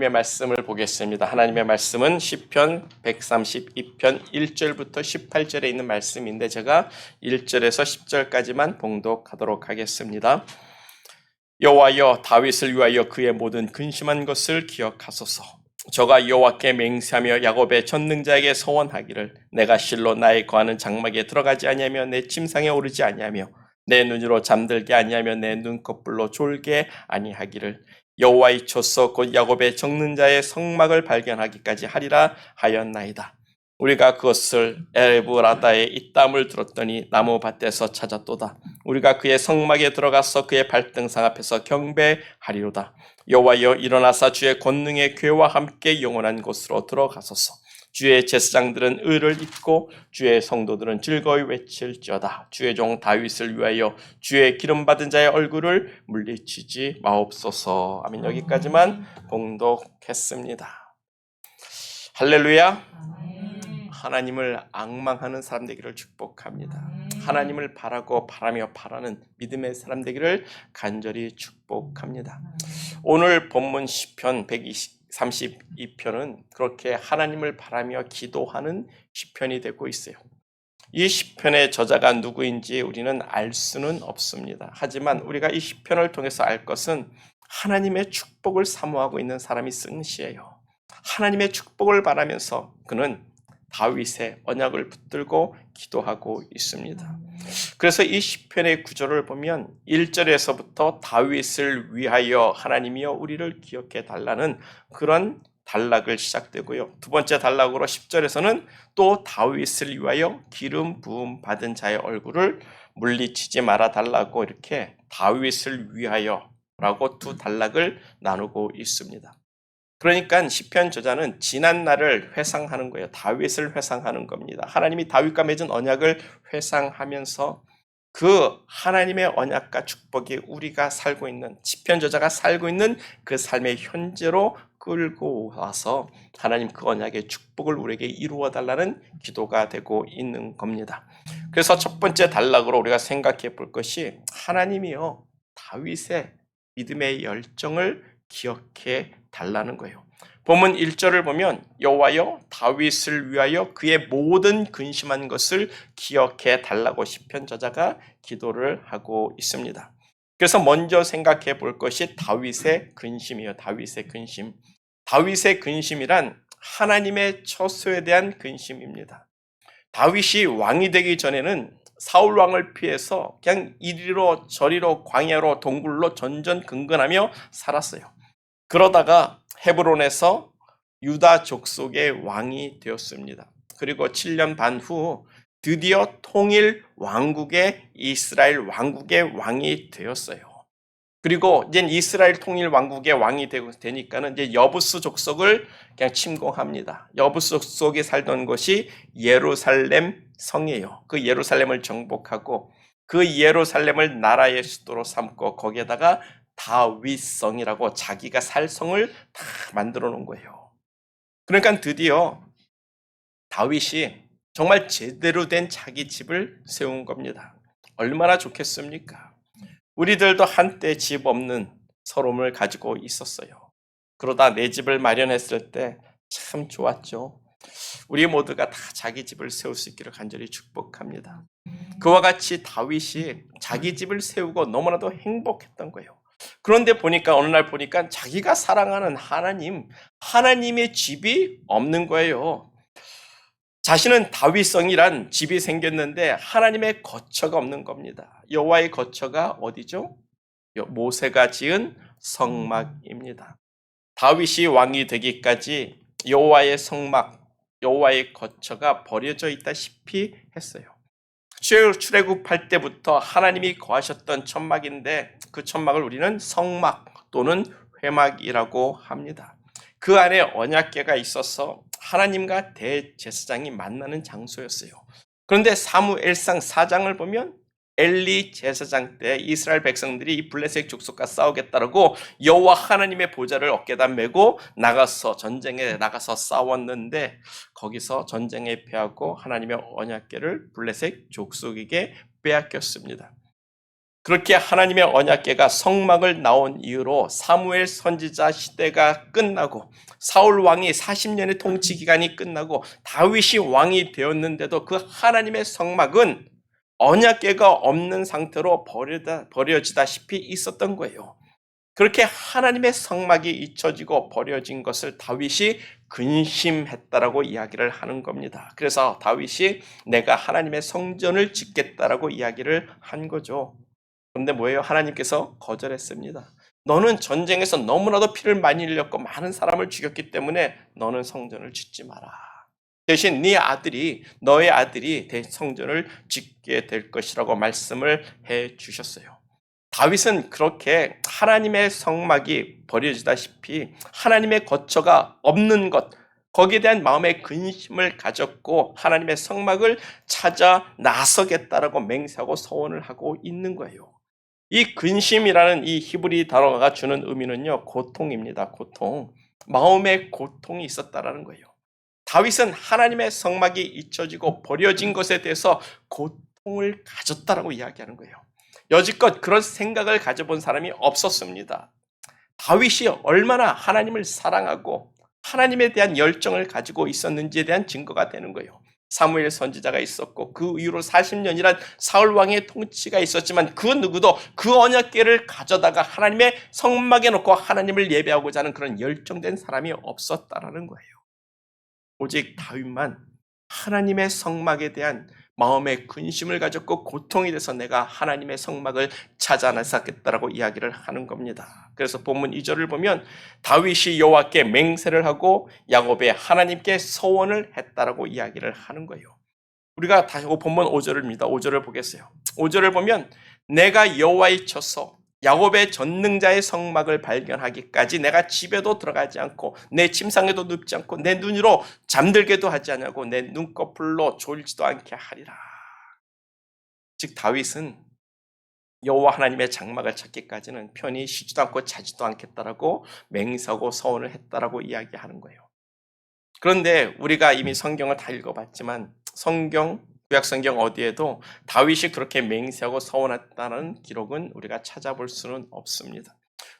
하나님의 말씀을 보겠습니다. 하나님의 말씀은 시편 132편 1절부터 18절에 있는 말씀인데 제가 1절에서 10절까지만 봉독하도록 하겠습니다. 여호와여, 다윗을 위하여 그의 모든 근심한 것을 기억하소서. 저가 여호와께 맹세하며 야곱의 전능자에게 서원하기를, 내가 실로 나의 거하는 장막에 들어가지 아니하며 내 침상에 오르지 아니하며 내 눈으로 잠들게 아니하며 내 눈꺼풀로 졸게 아니하기를, 여호와의 초소 곧 야곱의 적는 자의 성막을 발견하기까지 하리라 하였나이다. 우리가 그것을 에브라다에 있담을 들었더니 나무 밭에서 찾았도다. 우리가 그의 성막에 들어가서 그의 발등상 앞에서 경배하리로다. 여호와여, 일어나사 주의 권능의 궤와 함께 영원한 곳으로 들어가소서. 주의 제사장들은 의를 입고 주의 성도들은 즐거이 외칠지어다. 주의 종 다윗을 위하여 주의 기름 받은 자의 얼굴을 물리치지 마옵소서. 아멘. 여기까지만 봉독했습니다. 할렐루야. 하나님을 앙망하는 사람 되기를 축복합니다. 하나님을 바라며 바라는 믿음의 사람 되기를 간절히 축복합니다. 오늘 본문 시편 132편은 그렇게 하나님을 바라며 기도하는 시편이 되고 있어요. 이 시편의 저자가 누구인지 우리는 알 수는 없습니다. 하지만 우리가 이 시편을 통해서 알 것은 하나님의 축복을 사모하고 있는 사람이 쓴 시예요. 하나님의 축복을 바라면서 그는 다윗의 언약을 붙들고 기도하고 있습니다. 그래서 이 시편의 구절을 보면 1절에서부터 다윗을 위하여 하나님이여 우리를 기억해 달라는 그런 단락을 시작되고요. 두 번째 단락으로 10절에서는 또 다윗을 위하여 기름 부음 받은 자의 얼굴을 물리치지 말아 달라고 이렇게 다윗을 위하여 라고 두 단락을 나누고 있습니다. 그러니까 시편 저자는 지난 날을 회상하는 거예요. 다윗을 회상하는 겁니다. 하나님이 다윗과 맺은 언약을 회상하면서 그 하나님의 언약과 축복이 우리가 살고 있는, 시편 저자가 살고 있는 그 삶의 현재로 끌고 와서 하나님 그 언약의 축복을 우리에게 이루어 달라는 기도가 되고 있는 겁니다. 그래서 첫 번째 단락으로 우리가 생각해 볼 것이, 하나님이요 다윗의 믿음의 열정을 기억해 달라는 거예요. 본문 1절을 보면 여호와여, 다윗을 위하여 그의 모든 근심한 것을 기억해 달라고 시편 저자가 기도를 하고 있습니다. 그래서 먼저 생각해 볼 것이 다윗의 근심이에요. 다윗의 근심. 다윗의 근심이란 하나님의 처소에 대한 근심입니다. 다윗이 왕이 되기 전에는 사울 왕을 피해서 그냥 이리로 저리로 광야로 동굴로 전전긍긍하며 살았어요. 그러다가 헤브론에서 유다 족속의 왕이 되었습니다. 그리고 7년 반 후 드디어 통일 왕국의 이스라엘 왕국의 왕이 되었어요. 그리고 이제 이스라엘 통일 왕국의 왕이 되니까는 이제 여부스 족속을 그냥 침공합니다. 여부스 족속이 살던 곳이 예루살렘 성이에요. 그 예루살렘을 정복하고 그 예루살렘을 나라의 수도로 삼고 거기에다가 다윗성이라고 자기가 살 성을 다 만들어 놓은 거예요. 그러니까 드디어 다윗이 정말 제대로 된 자기 집을 세운 겁니다. 얼마나 좋겠습니까? 우리들도 한때 집 없는 서러움을 가지고 있었어요. 그러다 내 집을 마련했을 때 참 좋았죠. 우리 모두가 다 자기 집을 세울 수 있기를 간절히 축복합니다. 그와 같이 다윗이 자기 집을 세우고 너무나도 행복했던 거예요. 그런데 보니까 어느 날 보니까 자기가 사랑하는 하나님의 집이 없는 거예요. 자신은 다윗성이란 집이 생겼는데 하나님의 거처가 없는 겁니다. 여호와의 거처가 어디죠? 모세가 지은 성막입니다. 다윗이 왕이 되기까지 여호와의 성막, 여호와의 거처가 버려져 있다시피 했어요. 출애굽할 때부터 하나님이 거하셨던 천막인데 그 천막을 우리는 성막 또는 회막이라고 합니다. 그 안에 언약궤가 있어서 하나님과 대제사장이 만나는 장소였어요. 그런데 사무엘상 4장을 보면 엘리 제사장 때 이스라엘 백성들이 이 블레셋 족속과 싸우겠다라고 여호와 하나님의 보좌를 어깨에다 메고 전쟁에 나가서 싸웠는데 거기서 전쟁에 패하고 하나님의 언약궤를 블레셋 족속에게 빼앗겼습니다. 그렇게 하나님의 언약궤가 성막을 나온 이후로 사무엘 선지자 시대가 끝나고 사울 왕이 40년의 통치 기간이 끝나고 다윗이 왕이 되었는데도 그 하나님의 성막은 언약궤가 없는 상태로 버려지다시피 있었던 거예요. 그렇게 하나님의 성막이 잊혀지고 버려진 것을 다윗이 근심했다라고 이야기를 하는 겁니다. 그래서 다윗이 내가 하나님의 성전을 짓겠다라고 이야기를 한 거죠. 그런데 뭐예요? 하나님께서 거절했습니다. 너는 전쟁에서 너무나도 피를 많이 흘렸고 많은 사람을 죽였기 때문에 너는 성전을 짓지 마라. 대신 너의 아들이 성전을 짓게 될 것이라고 말씀을 해 주셨어요. 다윗은 그렇게 하나님의 성막이 버려지다시피 하나님의 거처가 없는 것, 거기에 대한 마음의 근심을 가졌고 하나님의 성막을 찾아 나서겠다라고 맹세하고 서원을 하고 있는 거예요. 이 근심이라는 이 히브리 단어가 주는 의미는요, 고통입니다. 고통. 마음의 고통이 있었다라는 거예요. 다윗은 하나님의 성막이 잊혀지고 버려진 것에 대해서 고통을 가졌다라고 이야기하는 거예요. 여지껏 그런 생각을 가져본 사람이 없었습니다. 다윗이 얼마나 하나님을 사랑하고 하나님에 대한 열정을 가지고 있었는지에 대한 증거가 되는 거예요. 사무엘 선지자가 있었고 그 이후로 40년이란 사울 왕의 통치가 있었지만 그 누구도 그 언약궤를 가져다가 하나님의 성막에 놓고 하나님을 예배하고자 하는 그런 열정된 사람이 없었다라는 거예요. 오직 다윗만 하나님의 성막에 대한 마음의 근심을 가졌고 고통이 돼서 내가 하나님의 성막을 찾아 나서겠다라고 이야기를 하는 겁니다. 그래서 본문 2절을 보면 다윗이 여호와께 맹세를 하고 야곱의 하나님께 서원을 했다라고 이야기를 하는 거예요. 우리가 다시 본문 5절입니다. 5절을 보겠어요. 5절을 보면 내가 여호와의 처소 야곱의 전능자의 성막을 발견하기까지 내가 집에도 들어가지 않고 내 침상에도 눕지 않고 내 눈으로 잠들게도 하지 않냐고 내 눈꺼풀로 졸지도 않게 하리라. 즉 다윗은 여호와 하나님의 장막을 찾기까지는 편히 쉬지도 않고 자지도 않겠다라고 맹세하고 서원을 했다라고 이야기하는 거예요. 그런데 우리가 이미 성경을 다 읽어봤지만 구약 성경 어디에도 다윗이 그렇게 맹세하고 서원했다는 기록은 우리가 찾아볼 수는 없습니다.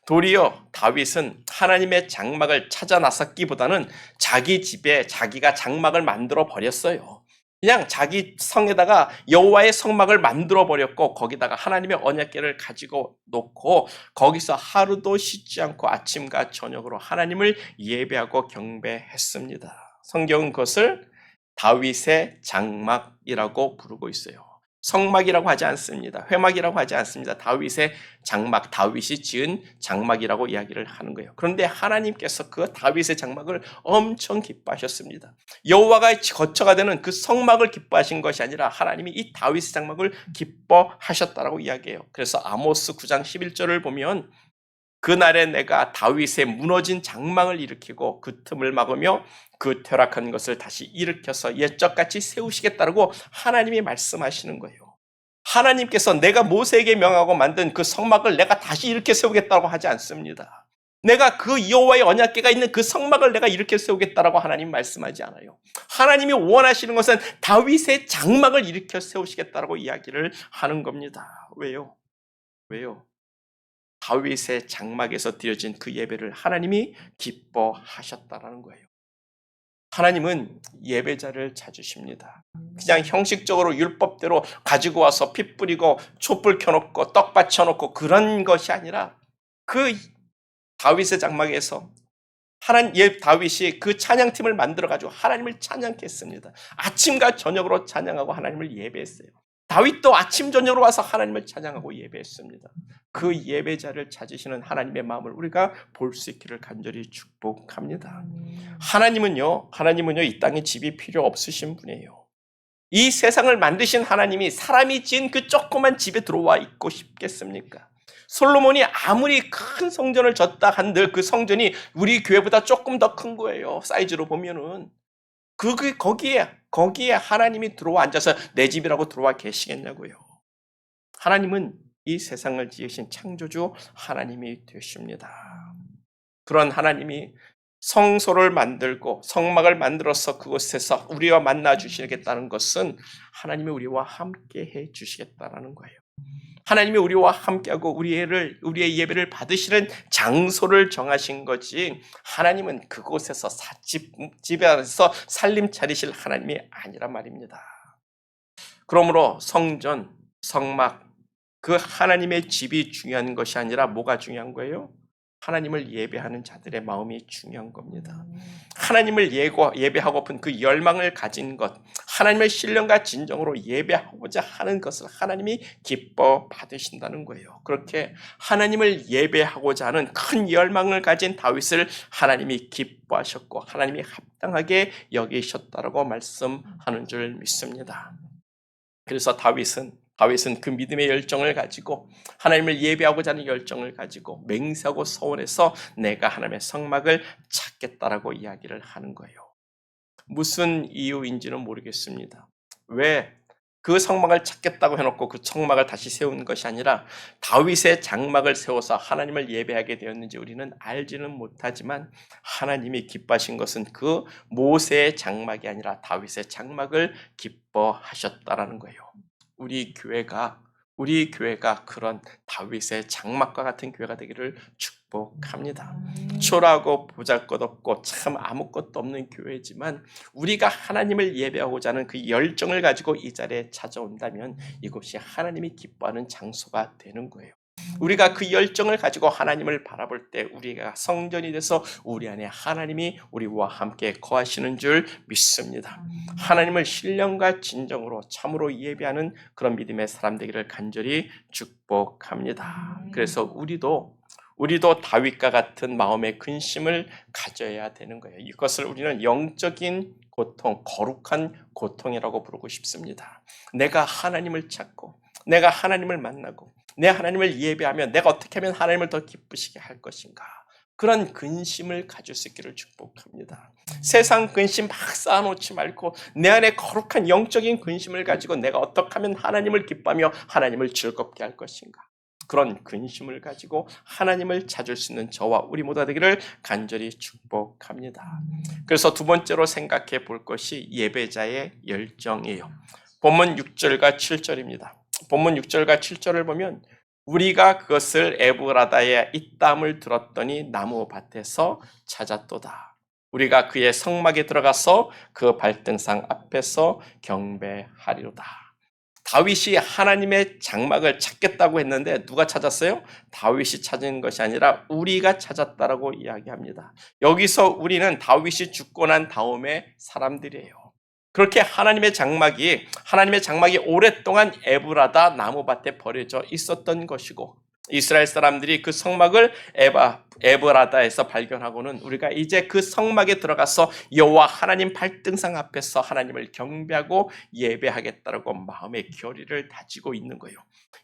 도리어 다윗은 하나님의 장막을 찾아 나섰기보다는 자기 집에 자기가 장막을 만들어 버렸어요. 그냥 자기 성에다가 여호와의 성막을 만들어 버렸고 거기다가 하나님의 언약궤를 가지고 놓고 거기서 하루도 쉬지 않고 아침과 저녁으로 하나님을 예배하고 경배했습니다. 성경은 그것을 다윗의 장막이라고 부르고 있어요. 성막이라고 하지 않습니다. 회막이라고 하지 않습니다. 다윗의 장막, 다윗이 지은 장막이라고 이야기를 하는 거예요. 그런데 하나님께서 그 다윗의 장막을 엄청 기뻐하셨습니다. 여호와가 거처가 되는 그 성막을 기뻐하신 것이 아니라 하나님이 이 다윗의 장막을 기뻐하셨다라고 이야기해요. 그래서 아모스 9장 11절을 보면 그날에 내가 다윗의 무너진 장막을 일으키고 그 틈을 막으며 그 퇴락한 것을 다시 일으켜서 옛적같이 세우시겠다고 하나님이 말씀하시는 거예요. 하나님께서 내가 모세에게 명하고 만든 그 성막을 내가 다시 일으켜 세우겠다고 하지 않습니다. 내가 그 여호와의 언약궤가 있는 그 성막을 내가 일으켜 세우겠다라고 하나님 말씀하지 않아요. 하나님이 원하시는 것은 다윗의 장막을 일으켜 세우시겠다라고 이야기를 하는 겁니다. 왜요? 다윗의 장막에서 드려진 그 예배를 하나님이 기뻐하셨다라는 거예요. 하나님은 예배자를 찾으십니다. 그냥 형식적으로 율법대로 가지고 와서 피 뿌리고 촛불 켜놓고 떡 받쳐놓고 그런 것이 아니라 그 다윗의 장막에서 다윗이 그 찬양팀을 만들어가지고 하나님을 찬양했습니다. 아침과 저녁으로 찬양하고 하나님을 예배했어요. 다윗도 아침 저녁으로 와서 하나님을 찬양하고 예배했습니다. 그 예배자를 찾으시는 하나님의 마음을 우리가 볼 수 있기를 간절히 축복합니다. 하나님은요 이 땅에 집이 필요 없으신 분이에요. 이 세상을 만드신 하나님이 사람이 지은 그 조그만 집에 들어와 있고 싶겠습니까? 솔로몬이 아무리 큰 성전을 졌다 한들 그 성전이 우리 교회보다 조금 더 큰 거예요. 사이즈로 보면은. 거기에 하나님이 들어와 앉아서 내 집이라고 들어와 계시겠냐고요. 하나님은 이 세상을 지으신 창조주 하나님이 되십니다. 그런 하나님이 성소를 만들고 성막을 만들어서 그곳에서 우리와 만나 주시겠다는 것은 하나님이 우리와 함께 해 주시겠다는 거예요. 하나님이 우리와 함께하고 우리의 예배를 받으시는 장소를 정하신 거지, 하나님은 그곳에서 집에 안에서 살림 차리실 하나님이 아니란 말입니다. 그러므로 성전, 성막, 그 하나님의 집이 중요한 것이 아니라 뭐가 중요한 거예요? 하나님을 예배하는 자들의 마음이 중요한 겁니다. 하나님을 예배하고픈 그 열망을 가진 것, 하나님의 신령과 진정으로 예배하고자 하는 것을 하나님이 기뻐 받으신다는 거예요. 그렇게 하나님을 예배하고자 하는 큰 열망을 가진 다윗을 하나님이 기뻐하셨고 하나님이 합당하게 여기셨다라고 말씀하는 줄 믿습니다. 그래서 다윗은 그 믿음의 열정을 가지고 하나님을 예배하고자 하는 열정을 가지고 맹세하고 서원해서 내가 하나님의 성막을 찾겠다라고 이야기를 하는 거예요. 무슨 이유인지는 모르겠습니다. 왜 그 성막을 찾겠다고 해놓고 그 성막을 다시 세운 것이 아니라 다윗의 장막을 세워서 하나님을 예배하게 되었는지 우리는 알지는 못하지만 하나님이 기뻐하신 것은 그 모세의 장막이 아니라 다윗의 장막을 기뻐하셨다라는 거예요. 우리 교회가 그런 다윗의 장막과 같은 교회가 되기를 축복합니다. 초라하고 보잘것없고 참 아무것도 없는 교회지만 우리가 하나님을 예배하고자 하는 그 열정을 가지고 이 자리에 찾아온다면 이곳이 하나님이 기뻐하는 장소가 되는 거예요. 우리가 그 열정을 가지고 하나님을 바라볼 때 우리가 성전이 돼서 우리 안에 하나님이 우리와 함께 거하시는 줄 믿습니다. 하나님을 신령과 진정으로 참으로 예배하는 그런 믿음의 사람 되기를 간절히 축복합니다. 그래서 우리도 다윗과 같은 마음의 근심을 가져야 되는 거예요. 이것을 우리는 영적인 고통, 거룩한 고통이라고 부르고 싶습니다. 내가 하나님을 찾고 내가 하나님을 만나고 내 하나님을 예배하면 내가 어떻게 하면 하나님을 더 기쁘시게 할 것인가, 그런 근심을 가질 수 있기를 축복합니다. 세상 근심 막 쌓아놓지 말고 내 안에 거룩한 영적인 근심을 가지고 내가 어떻게 하면 하나님을 기뻐하며 하나님을 즐겁게 할 것인가, 그런 근심을 가지고 하나님을 찾을 수 있는 저와 우리 모두가 되기를 간절히 축복합니다. 그래서 두 번째로 생각해 볼 것이 예배자의 열정이에요. 본문 6절과 7절입니다. 본문 6절과 7절을 보면 우리가 그것을 에브라다의 이땀을 들었더니 나무 밭에서 찾았도다. 우리가 그의 성막에 들어가서 그 발등상 앞에서 경배하리로다. 다윗이 하나님의 장막을 찾겠다고 했는데 누가 찾았어요? 다윗이 찾은 것이 아니라 우리가 찾았다라고 이야기합니다. 여기서 우리는 다윗이 죽고 난 다음에 사람들이에요. 그렇게 하나님의 장막이 오랫동안 에브라다 나무밭에 버려져 있었던 것이고 이스라엘 사람들이 그 성막을 에브라다에서 발견하고는 우리가 이제 그 성막에 들어가서 여호와 하나님 발등상 앞에서 하나님을 경배하고 예배하겠다라고 마음의 결의를 다지고 있는 거예요.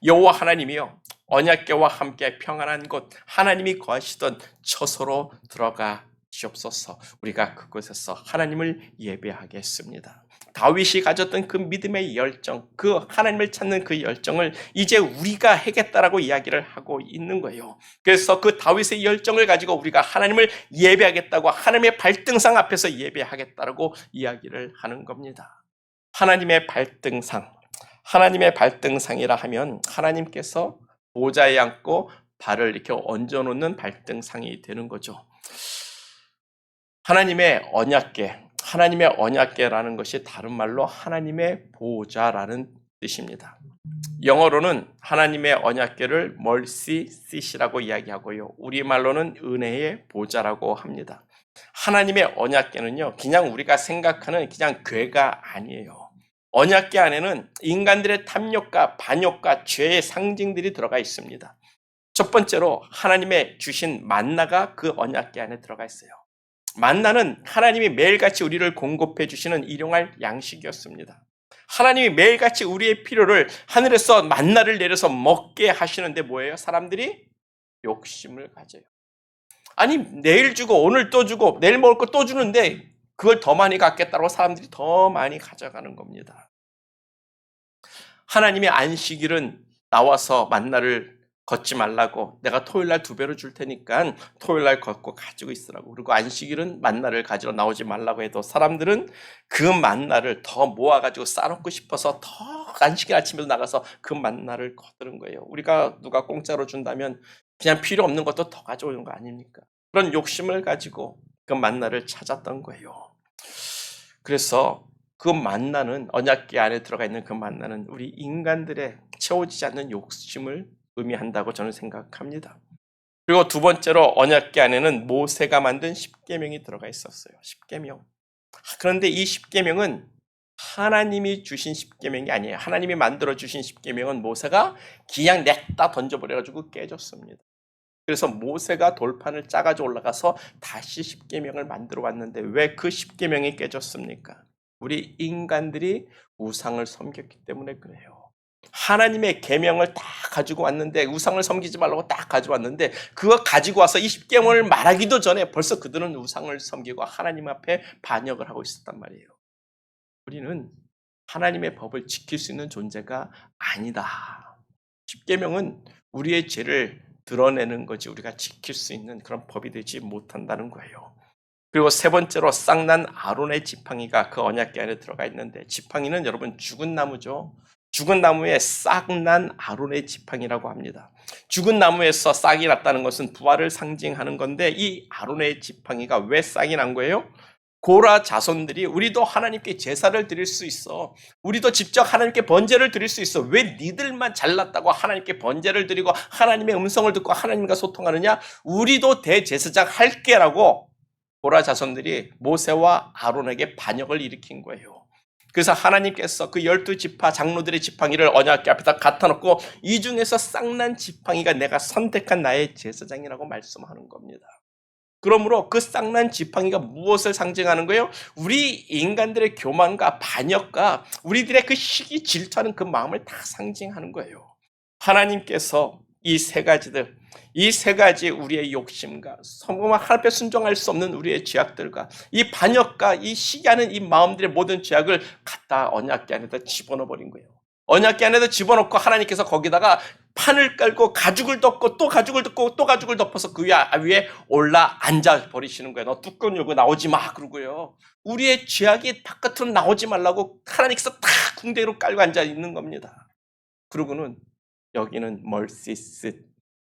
여호와 하나님이요, 언약궤와 함께 평안한 곳 하나님이 거하시던 처소로 들어가 주옵소서. 우리가 그곳에서 하나님을 예배하겠습니다. 다윗이 가졌던 그 믿음의 열정, 그 하나님을 찾는 그 열정을 이제 우리가 해겠다라고 이야기를 하고 있는 거예요. 그래서 그 다윗의 열정을 가지고 우리가 하나님을 예배하겠다고 하나님의 발등상 앞에서 예배하겠다라고 이야기를 하는 겁니다. 하나님의 발등상이라 하면 하나님께서 보좌에 앉고 발을 이렇게 얹어놓는 발등상이 되는 거죠. 하나님의 언약궤라는 것이 다른 말로 하나님의 보좌라는 뜻입니다. 영어로는 하나님의 언약궤를 mercy seat이라고 이야기하고요. 우리말로는 은혜의 보좌라고 합니다. 하나님의 언약궤는요, 그냥 우리가 생각하는 그냥 궤가 아니에요. 언약궤 안에는 인간들의 탐욕과 반욕과 죄의 상징들이 들어가 있습니다. 첫 번째로 하나님의 주신 만나가 그 언약궤 안에 들어가 있어요. 만나는 하나님이 매일같이 우리를 공급해 주시는 일용할 양식이었습니다. 하나님이 매일같이 우리의 필요를 하늘에서 만나를 내려서 먹게 하시는데 뭐예요? 사람들이 욕심을 가져요. 아니, 내일 주고 오늘 또 주고 내일 먹을 거 또 주는데 그걸 더 많이 갖겠다고 사람들이 더 많이 가져가는 겁니다. 하나님의 안식일은 나와서 만나를 걷지 말라고, 내가 토요일 날 2배로 줄 테니까 토요일 날 걷고 가지고 있으라고, 그리고 안식일은 만나를 가지러 나오지 말라고 해도 사람들은 그 만나를 더 모아가지고 싸놓고 싶어서 더 안식일 아침에도 나가서 그 만나를 거두는 거예요. 우리가 누가 공짜로 준다면 그냥 필요 없는 것도 더 가져오는 거 아닙니까? 그런 욕심을 가지고 그 만나를 찾았던 거예요. 그래서 그 만나는, 언약궤 안에 들어가 있는 그 만나는 우리 인간들의 채워지지 않는 욕심을 의미한다고 저는 생각합니다. 그리고 두 번째로 언약궤 안에는 모세가 만든 십계명이 들어가 있었어요. 십계명. 그런데 이 십계명은 하나님이 주신 십계명이 아니에요. 하나님이 만들어 주신 십계명은 모세가 그냥 냈다 던져버려가지고 깨졌습니다. 그래서 모세가 돌판을 짜가지고 올라가서 다시 십계명을 만들어 왔는데 왜 그 십계명이 깨졌습니까? 우리 인간들이 우상을 섬겼기 때문에 그래요. 하나님의 계명을 다 가지고 왔는데, 우상을 섬기지 말라고 딱 가져왔는데, 그거 가지고 와서 이 십계명을 말하기도 전에 벌써 그들은 우상을 섬기고 하나님 앞에 반역을 하고 있었단 말이에요. 우리는 하나님의 법을 지킬 수 있는 존재가 아니다. 십계명은 우리의 죄를 드러내는 거지 우리가 지킬 수 있는 그런 법이 되지 못한다는 거예요. 그리고 세 번째로 쌍난 아론의 지팡이가 그 언약궤 안에 들어가 있는데, 지팡이는 여러분 죽은 나무죠. 죽은 나무에 싹난 아론의 지팡이라고 합니다. 죽은 나무에서 싹이 났다는 것은 부활을 상징하는 건데, 이 아론의 지팡이가 왜 싹이 난 거예요? 고라 자손들이 우리도 하나님께 제사를 드릴 수 있어, 우리도 직접 하나님께 번제를 드릴 수 있어, 왜 니들만 잘났다고 하나님께 번제를 드리고 하나님의 음성을 듣고 하나님과 소통하느냐, 우리도 대제사장 할게라고 고라 자손들이 모세와 아론에게 반역을 일으킨 거예요. 그래서 하나님께서 그 12지파 장로들의 지팡이를 언약궤 앞에다 갖다 놓고 이 중에서 쌍난 지팡이가 내가 선택한 나의 제사장이라고 말씀하는 겁니다. 그러므로 그 쌍난 지팡이가 무엇을 상징하는 거예요? 우리 인간들의 교만과 반역과 우리들의 그 시기 질투하는 그 마음을 다 상징하는 거예요. 하나님께서 이 세 가지 우리의 욕심과 성공한 하나님 앞에 순종할 수 없는 우리의 죄악들과 이 반역과 이 시기하는 이 마음들의 모든 죄악을 갖다 언약궤 안에다 집어넣어 버린 거예요. 언약궤 안에다 집어넣고 하나님께서 거기다가 판을 깔고 가죽을 덮고 또 가죽을 덮고 또 가죽을 덮어서 그 위에 올라 앉아 버리시는 거예요. 너 뚜껑 열고 나오지 마 그러고요. 우리의 죄악이 바깥으로 나오지 말라고 하나님께서 다 궁대로 깔고 앉아 있는 겁니다. 그러고는 여기는 멀시스,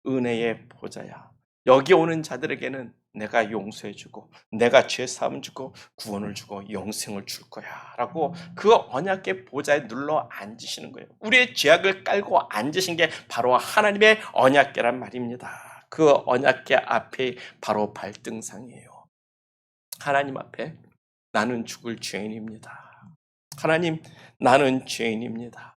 은혜의 보좌야. 여기 오는 자들에게는 내가 용서해주고 내가 죄사함 주고 구원을 주고 영생을 줄 거야 라고 그 언약궤 보좌에 눌러 앉으시는 거예요. 우리의 죄악을 깔고 앉으신 게 바로 하나님의 언약궤란 말입니다. 그 언약궤 앞에 바로 발등상이에요. 하나님 앞에 나는 죽을 죄인입니다. 하나님, 나는 죄인입니다.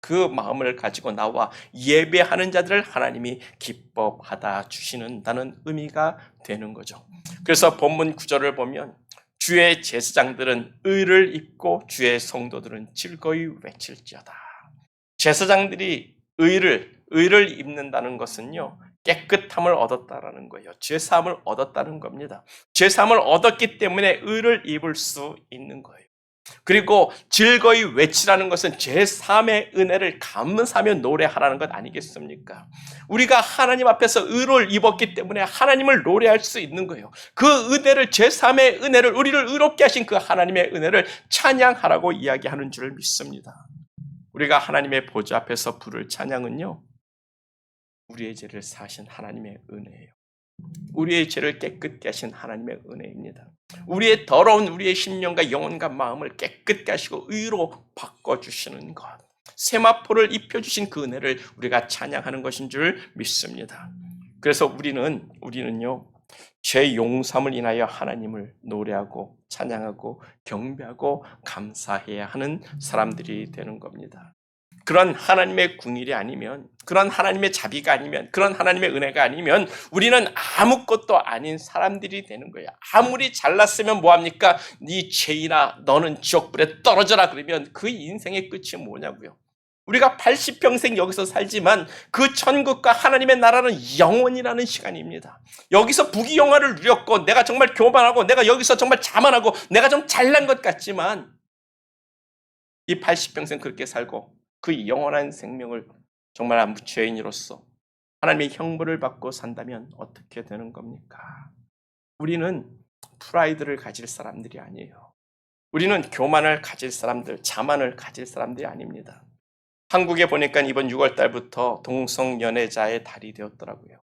그 마음을 가지고 나와 예배하는 자들을 하나님이 기뻐 받아 주시는다는 의미가 되는 거죠. 그래서 본문 9절을 보면 주의 제사장들은 의를 입고 주의 성도들은 즐거이 외칠지어다. 제사장들이 의를 입는다는 것은요, 깨끗함을 얻었다라는 거예요. 죄사함을 얻었다는 겁니다. 죄사함을 얻었기 때문에 의를 입을 수 있는 거예요. 그리고 즐거이 외치라는 것은 제3의 은혜를 감사하며 노래하라는 것 아니겠습니까? 우리가 하나님 앞에서 의를 입었기 때문에 하나님을 노래할 수 있는 거예요. 그 은혜를, 제3의 은혜를, 우리를 의롭게 하신 그 하나님의 은혜를 찬양하라고 이야기하는 줄 믿습니다. 우리가 하나님의 보좌 앞에서 부를 찬양은요, 우리의 죄를 사하신 하나님의 은혜예요. 우리의 죄를 깨끗게 하신 하나님의 은혜입니다. 우리의 더러운 우리의 심령과 영혼과 마음을 깨끗게 하시고 의로 바꿔주시는 것, 세마포를 입혀주신 그 은혜를 우리가 찬양하는 것인 줄 믿습니다. 그래서 우리는요, 죄 용서함을 인하여 하나님을 노래하고 찬양하고 경배하고 감사해야 하는 사람들이 되는 겁니다. 그런 하나님의 궁일이 아니면, 그런 하나님의 자비가 아니면, 그런 하나님의 은혜가 아니면 우리는 아무것도 아닌 사람들이 되는 거예요. 아무리 잘났으면 뭐합니까? 네 죄인아 너는 지옥불에 떨어져라 그러면 그 인생의 끝이 뭐냐고요. 우리가 80평생 여기서 살지만 그 천국과 하나님의 나라는 영원이라는 시간입니다. 여기서 부귀영화를 누렸고 내가 정말 교만하고 내가 여기서 정말 자만하고 내가 좀 잘난 것 같지만 이 80평생 그렇게 살고 그 영원한 생명을 정말 죄인으로서 하나님의 형벌을 받고 산다면 어떻게 되는 겁니까? 우리는 프라이드를 가질 사람들이 아니에요. 우리는 교만을 가질 사람들, 자만을 가질 사람들이 아닙니다. 한국에 보니까 이번 6월 달부터 동성연애자의 달이 되었더라고요.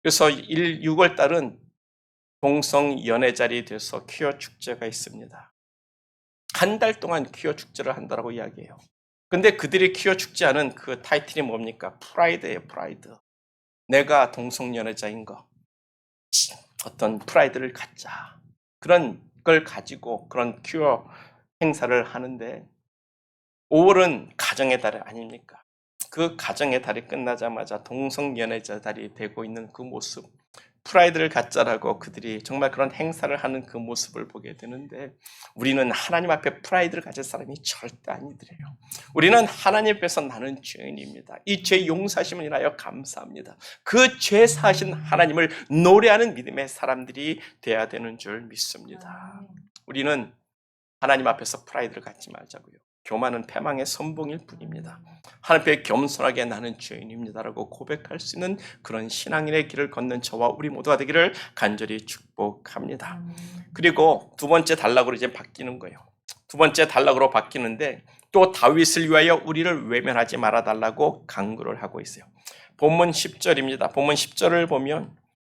그래서 6월 달은 동성연애자리 돼서 퀴어 축제가 있습니다. 한 달 동안 퀴어 축제를 한다고 이야기해요. 근데 그들이 퀴어 축제하는 그 타이틀이 뭡니까? 프라이드예요, 프라이드. 내가 동성연애자인 거. 어떤 프라이드를 갖자. 그런 걸 가지고 그런 퀴어 행사를 하는데 5월은 가정의 달 아닙니까? 그 가정의 달이 끝나자마자 동성연애자 달이 되고 있는 그 모습, 프라이드를 갖자라고 그들이 정말 그런 행사를 하는 그 모습을 보게 되는데 우리는 하나님 앞에 프라이드를 가질 사람이 절대 아니더래요. 우리는 하나님 앞에서 나는 죄인입니다. 이 죄 용서하심을 인하여 감사합니다. 그 죄 사하신 하나님을 노래하는 믿음의 사람들이 돼야 되는 줄 믿습니다. 우리는 하나님 앞에서 프라이드를 갖지 말자고요. 교만은 패망의 선봉일 뿐입니다. 하나님 앞에 겸손하게 나는 죄인입니다라고 고백할 수 있는 그런 신앙인의 길을 걷는 저와 우리 모두가 되기를 간절히 축복합니다. 그리고 두 번째 단락으로 이제 바뀌는 거예요. 두 번째 단락으로 바뀌는데 또 다윗을 위하여 우리를 외면하지 말아달라고 간구를 하고 있어요. 본문 10절입니다. 본문 10절을 보면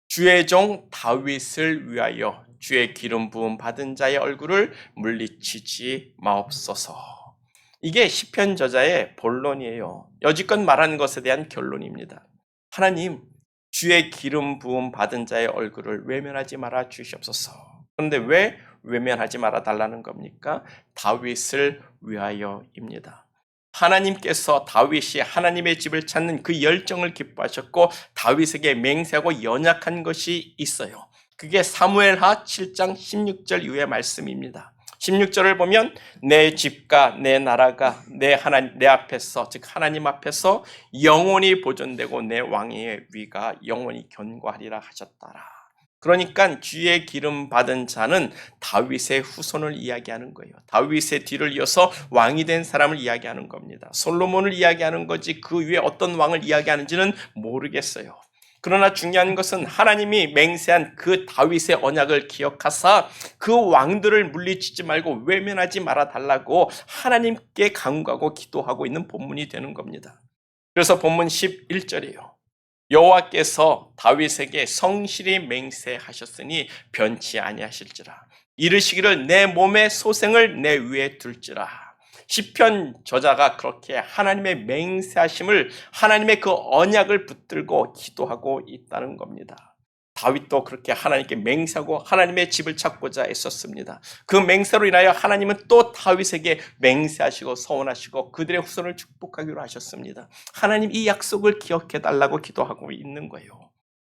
주의 종 다윗을 위하여 주의 기름 부음 받은 자의 얼굴을 물리치지 마옵소서. 이게 시편 저자의 본론이에요. 여지껏 말한 것에 대한 결론입니다. 하나님, 주의 기름 부음 받은 자의 얼굴을 외면하지 말아 주시옵소서. 그런데 왜 외면하지 말아 달라는 겁니까? 다윗을 위하여입니다. 하나님께서 다윗이 하나님의 집을 찾는 그 열정을 기뻐하셨고 다윗에게 맹세하고 연약한 것이 있어요. 그게 사무엘하 7장 16절 이후의 말씀입니다. 16절을 보면 내 집과 내 나라가 내 앞에서 즉 하나님 앞에서 영원히 보존되고 내 왕의 위가 영원히 견고하리라 하셨더라. 그러니까 주의 기름 받은 자는 다윗의 후손을 이야기하는 거예요. 다윗의 뒤를 이어서 왕이 된 사람을 이야기하는 겁니다. 솔로몬을 이야기하는 거지 그 위에 어떤 왕을 이야기하는지는 모르겠어요. 그러나 중요한 것은 하나님이 맹세한 그 다윗의 언약을 기억하사 그 왕들을 물리치지 말고 외면하지 말아 달라고 하나님께 간구하고 기도하고 있는 본문이 되는 겁니다. 그래서 본문 11절이에요. 여호와께서 다윗에게 성실히 맹세하셨으니 변치 아니하실지라. 이르시기를 내 몸의 소생을 내 위에 둘지라. 시편 저자가 그렇게 하나님의 맹세하심을 하나님의 그 언약을 붙들고 기도하고 있다는 겁니다. 다윗도 그렇게 하나님께 맹세하고 하나님의 집을 찾고자 했었습니다. 그 맹세로 인하여 하나님은 또 다윗에게 맹세하시고 서원하시고 그들의 후손을 축복하기로 하셨습니다. 하나님 이 약속을 기억해 달라고 기도하고 있는 거예요.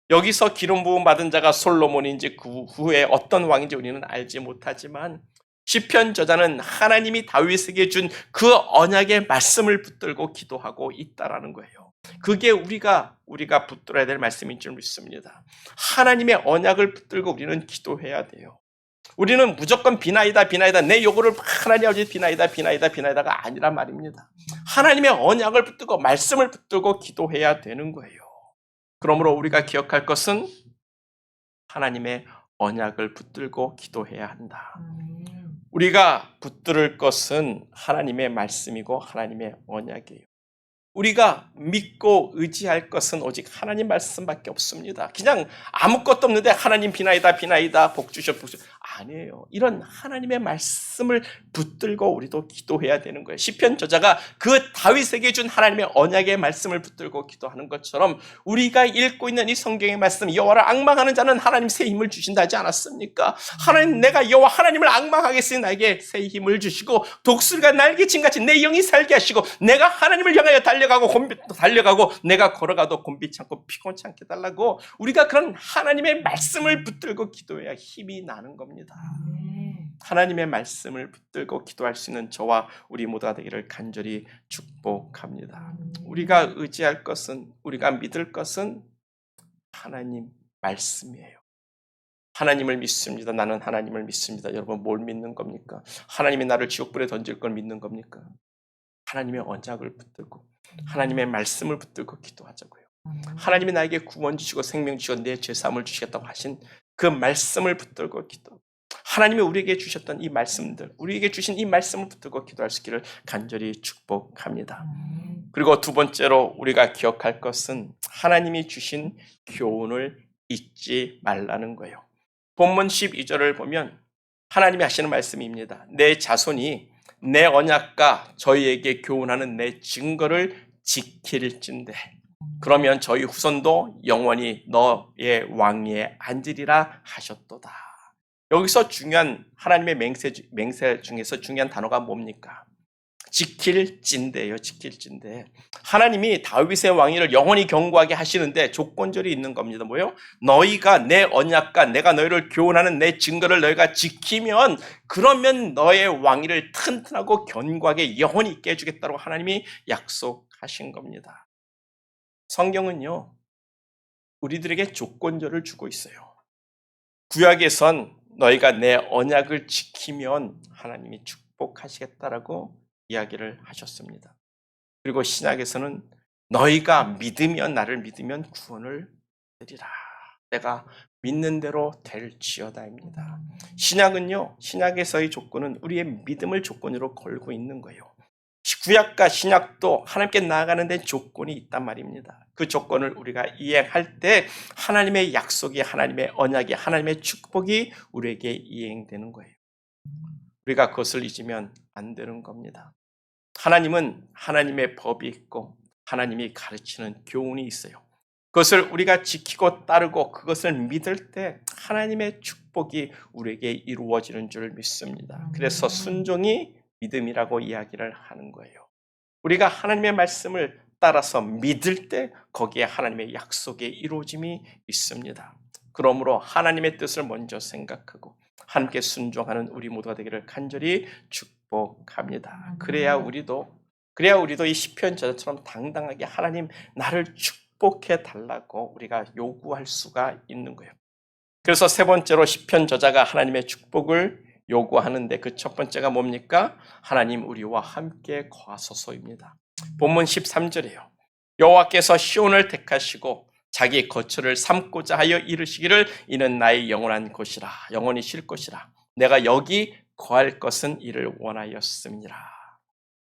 여기서 기름 부음 받은 자가 솔로몬인지 그 후에 어떤 왕인지 우리는 알지 못하지만 시편 저자는 하나님이 다윗에게 준 그 언약의 말씀을 붙들고 기도하고 있다라는 거예요. 그게 우리가 붙들어야 될 말씀인 줄 믿습니다. 하나님의 언약을 붙들고 우리는 기도해야 돼요. 우리는 무조건 비나이다 내 요구를 하나님 아버지 비나이다가 아니란 말입니다. 하나님의 언약을 붙들고 말씀을 붙들고 기도해야 되는 거예요. 그러므로 우리가 기억할 것은 하나님의 언약을 붙들고 기도해야 한다. 우리가 붙들을 것은 하나님의 말씀이고 하나님의 언약이에요. 우리가 믿고 의지할 것은 오직 하나님 말씀밖에 없습니다. 그냥 아무것도 없는데 하나님 비나이다 복 주셔 아니에요. 이런 하나님의 말씀을 붙들고 우리도 기도해야 되는 거예요. 시편 저자가 그 다윗에게 준 하나님의 언약의 말씀을 붙들고 기도하는 것처럼 우리가 읽고 있는 이 성경의 말씀, 여호와를 앙망하는 자는 하나님 새 힘을 주신다 하지 않았습니까? 하나님, 내가 여호와 하나님을 앙망하겠으니 나에게 새 힘을 주시고 독수리가 날개친같이 내 영이 살게 하시고 내가 하나님을 향하여 달려가고 내가 걸어가도 곤비치 않고 피곤치 않게 달라고 우리가 그런 하나님의 말씀을 붙들고 기도해야 힘이 나는 겁니다. 하나님의 말씀을 붙들고 기도할 수 있는 저와 우리 모두가 되기를 간절히 축복합니다. 우리가 의지할 것은, 우리가 믿을 것은 하나님 말씀이에요. 하나님을 믿습니다. 나는 하나님을 믿습니다. 여러분 뭘 믿는 겁니까? 하나님이 나를 지옥불에 던질 걸 믿는 겁니까? 하나님의 언약을 붙들고 하나님의 말씀을 붙들고 기도하자고요. 하나님이 나에게 구원 주시고 생명 주시고 내 죄사함을 주시겠다고 하신 그 말씀을 붙들고 기도. 하나님이 우리에게 주셨던 이 말씀들, 우리에게 주신 이 말씀을 붙들고 기도할 수 있기를 간절히 축복합니다. 그리고 두 번째로 우리가 기억할 것은 하나님이 주신 교훈을 잊지 말라는 거예요. 본문 12절을 보면 하나님이 하시는 말씀입니다. 내 자손이 내 언약과 저희에게 교훈하는 내 증거를 지킬진대. 그러면 저희 후손도 영원히 너의 왕위에 앉으리라 하셨도다. 여기서 중요한 하나님의 맹세 중에서 중요한 단어가 뭡니까? 지킬진대예요. 지킬진대. 하나님이 다윗의 왕위를 영원히 경고하게 하시는데 조건절이 있는 겁니다. 뭐요? 너희가 내 언약과 내가 너희를 교훈하는 내 증거를 너희가 지키면 그러면 너의 왕위를 튼튼하고 견고하게 영원히 있게 해주겠다고 하나님이 약속하신 겁니다. 성경은요, 우리들에게 조건절을 주고 있어요. 구약에선 너희가 내 언약을 지키면 하나님이 축복하시겠다라고 이야기를 하셨습니다. 그리고 신약에서는 너희가 믿으면 나를 믿으면 구원을 얻으리라. 내가 믿는 대로 될지어다입니다. 신약은요, 신약에서의 조건은 우리의 믿음을 조건으로 걸고 있는 거예요. 구약과 신약도 하나님께 나아가는 데 조건이 있단 말입니다. 그 조건을 우리가 이행할 때 하나님의 약속이, 하나님의 언약이, 하나님의 축복이 우리에게 이행되는 거예요. 우리가 그것을 잊으면 안 되는 겁니다. 하나님은 하나님의 법이 있고 하나님이 가르치는 교훈이 있어요. 그것을 우리가 지키고 따르고 그것을 믿을 때 하나님의 축복이 우리에게 이루어지는 줄 믿습니다. 그래서 순종이 믿음이라고 이야기를 하는 거예요. 우리가 하나님의 말씀을 따라서 믿을 때 거기에 하나님의 약속의 이루어짐이 있습니다. 그러므로 하나님의 뜻을 먼저 생각하고 함께 순종하는 우리 모두가 되기를 간절히 축복합니다. 그래야 우리도 이 시편 저자처럼 당당하게 하나님 나를 축복해 달라고 우리가 요구할 수가 있는 거예요. 그래서 세 번째로 시편 저자가 하나님의 축복을 요구하는데 그 첫 번째가 뭡니까? 하나님 우리와 함께 거하소서입니다. 본문 13절이에요. 여호와께서 시온을 택하시고 자기 거처를 삼고자 하여 이르시기를 이는 나의 영원한 곳이라 영원히 쉴 곳이라 내가 여기 거할 것은 이를 원하였음이라.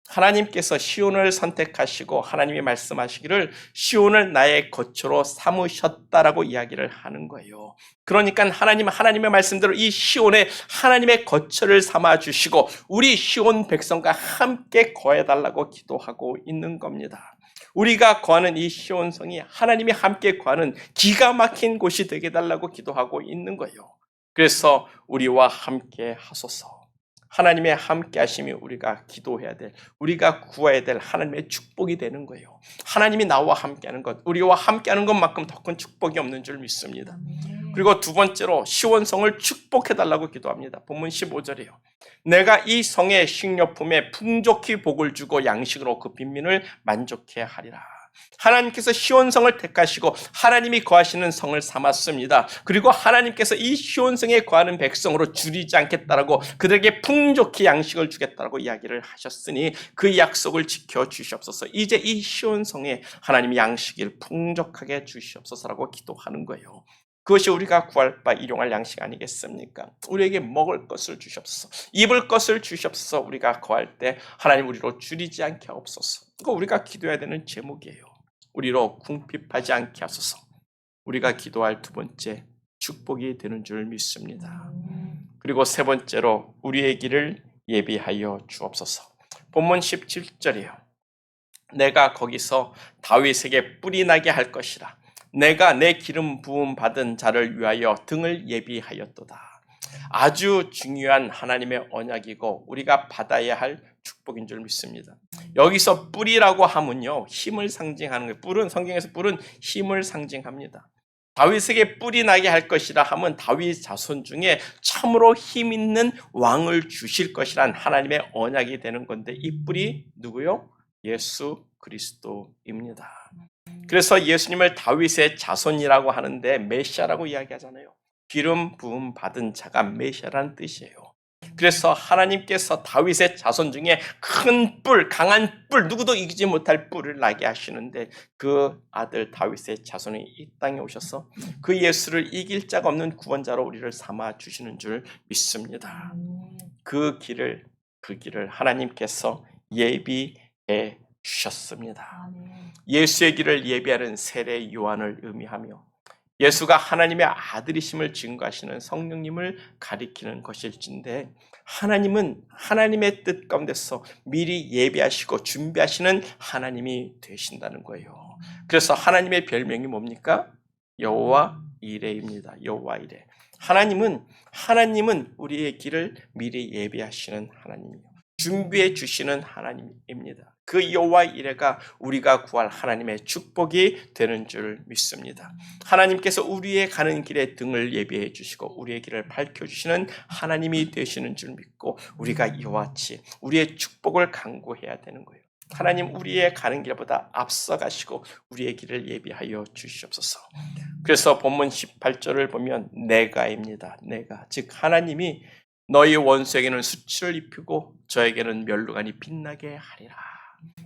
하나님께서 시온을 선택하시고 하나님이 말씀하시기를 시온을 나의 거처로 삼으셨다라고 이야기를 하는 거예요. 그러니까 하나님의 말씀대로 이 시온에 하나님의 거처를 삼아주시고 우리 시온 백성과 함께 거해달라고 기도하고 있는 겁니다. 우리가 거하는 이 시온성이 하나님이 함께 거하는 기가 막힌 곳이 되게 해달라고 기도하고 있는 거예요. 그래서 우리와 함께 하소서. 하나님의 함께 하심이 우리가 기도해야 될, 우리가 구해야 될 하나님의 축복이 되는 거예요. 하나님이 나와 함께하는 것, 우리와 함께하는 것만큼 더 큰 축복이 없는 줄 믿습니다. 그리고 두 번째로 시온성을 축복해달라고 기도합니다. 본문 15절이에요. 내가 이 성의 식료품에 풍족히 복을 주고 양식으로 그 빈민을 만족해 하리라. 하나님께서 시온성을 택하시고 하나님이 거하시는 성을 삼았습니다. 그리고 하나님께서 이 시온성에 거하는 백성으로 줄이지 않겠다라고 그들에게 풍족히 양식을 주겠다라고 이야기를 하셨으니 그 약속을 지켜주시옵소서. 이제 이 시온성에 하나님이 양식을 풍족하게 주시옵소서라고 기도하는 거예요. 그것이 우리가 구할 바 일용할 양식 아니겠습니까? 우리에게 먹을 것을 주시옵소서, 입을 것을 주시옵소서. 우리가 거할 때 하나님 우리로 줄이지 않게 하옵소서. 이거 우리가 기도해야 되는 제목이에요. 우리로 궁핍하지 않게 하소서. 우리가 기도할 두 번째 축복이 되는 줄 믿습니다. 그리고 세 번째로 우리의 길을 예비하여 주옵소서. 본문 17절이에요. 내가 거기서 다윗에게 뿔이 나게 할 것이라. 내가 내 기름 부음 받은 자를 위하여 등을 예비하였도다. 아주 중요한 하나님의 언약이고 우리가 받아야 할 축복인 줄 믿습니다. 여기서 뿔이라고 하면요, 힘을 상징하는 거예요. 뿔은, 성경에서 뿔은 힘을 상징합니다. 다윗에게 뿔이 나게 할 것이라 하면 다윗 자손 중에 참으로 힘 있는 왕을 주실 것이란 하나님의 언약이 되는 건데 이 뿔이 누구요? 예수 그리스도입니다. 그래서 예수님을 다윗의 자손이라고 하는데 메시아라고 이야기하잖아요. 기름 부음 받은 자가 메시아라는 뜻이에요. 그래서 하나님께서 다윗의 자손 중에 큰 뿔, 강한 뿔, 누구도 이기지 못할 뿔을 나게 하시는데 그 아들 다윗의 자손이 이 땅에 오셔서 그 예수를 이길 자가 없는 구원자로 우리를 삼아 주시는 줄 믿습니다. 그 길을 하나님께서 예비해 주셨습니다. 예수의 길을 예비하는 세례 요한을 의미하며 예수가 하나님의 아들이심을 증거하시는 성령님을 가리키는 것일진데 하나님은 하나님의 뜻 가운데서 미리 예비하시고 준비하시는 하나님이 되신다는 거예요. 그래서 하나님의 별명이 뭡니까? 여호와 이레입니다. 여호와 이레. 하나님은 우리의 길을 미리 예비하시는 하나님이요. 준비해 주시는 하나님입니다. 그 여호와 이레가 우리가 구할 하나님의 축복이 되는 줄 믿습니다. 하나님께서 우리의 가는 길에 등을 예비해 주시고 우리의 길을 밝혀주시는 하나님이 되시는 줄 믿고 우리가 이와 같이 우리의 축복을 간구해야 되는 거예요. 하나님 우리의 가는 길보다 앞서가시고 우리의 길을 예비하여 주시옵소서. 그래서 본문 18절을 보면 내가입니다. 내가 즉 하나님이 너희 원수에게는 수치를 입히고 저에게는 멸루관이 빛나게 하리라.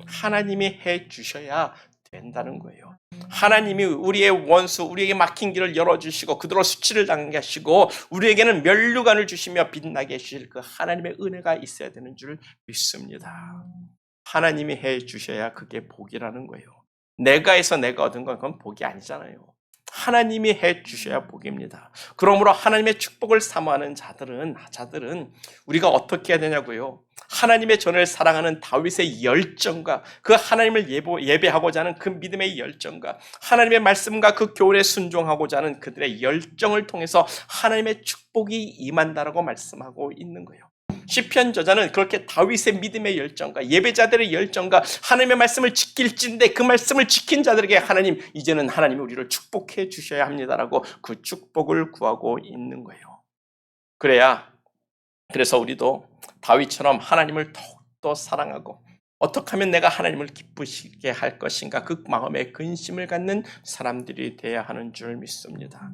하나님이 해 주셔야 된다는 거예요. 하나님이 우리의 원수, 우리에게 막힌 길을 열어주시고 그대로 수치를 당하게 하시고 우리에게는 멸루관을 주시며 빛나게 하실 그 하나님의 은혜가 있어야 되는 줄 믿습니다. 하나님이 해 주셔야 그게 복이라는 거예요. 내가 해서 내가 얻은 건 그건 복이 아니잖아요. 하나님이 해 주셔야 복입니다. 그러므로 하나님의 축복을 사모하는 자들은 우리가 어떻게 해야 되냐고요? 하나님의 전을 사랑하는 다윗의 열정과 그 하나님을 예배하고자 하는 그 믿음의 열정과 하나님의 말씀과 그 교훈에 순종하고자 하는 그들의 열정을 통해서 하나님의 축복이 임한다라고 말씀하고 있는 거예요. 시편 저자는 그렇게 다윗의 믿음의 열정과 예배자들의 열정과 하나님의 말씀을 지킬진데 그 말씀을 지킨 자들에게 하나님 이제는 하나님이 우리를 축복해 주셔야 합니다라고 그 축복을 구하고 있는 거예요. 그래서 우리도 다윗처럼 하나님을 더욱더 사랑하고 어떻게 하면 내가 하나님을 기쁘시게 할 것인가 그 마음에 근심을 갖는 사람들이 되어야 하는 줄 믿습니다.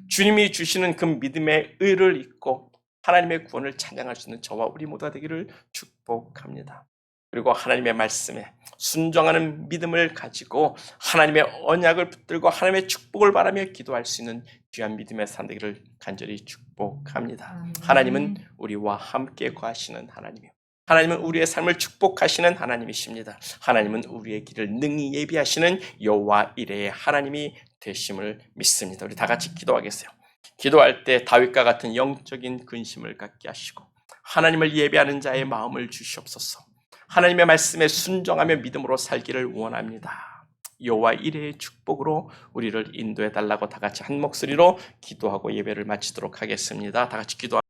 주님이 주시는 그 믿음의 의를 잊고 하나님의 구원을 찬양할 수 있는 저와 우리 모두가 되기를 축복합니다. 그리고 하나님의 말씀에 순종하는 믿음을 가지고 하나님의 언약을 붙들고 하나님의 축복을 바라며 기도할 수 있는 귀한 믿음의 삶 되기를 간절히 축복합니다. 하나님은 우리와 함께 거하시는 하나님이요. 하나님은 우리의 삶을 축복하시는 하나님이십니다. 하나님은 우리의 길을 능히 예비하시는 여호와 이레의 하나님이 되심을 믿습니다. 우리 다 같이 기도하겠어요. 기도할 때 다윗과 같은 영적인 근심을 갖게 하시고 하나님을 예배하는 자의 마음을 주시옵소서. 하나님의 말씀에 순종하며 믿음으로 살기를 원합니다. 여호와 이레의 축복으로 우리를 인도해 달라고 다 같이 한 목소리로 기도하고 예배를 마치도록 하겠습니다. 다 같이 기도합니다.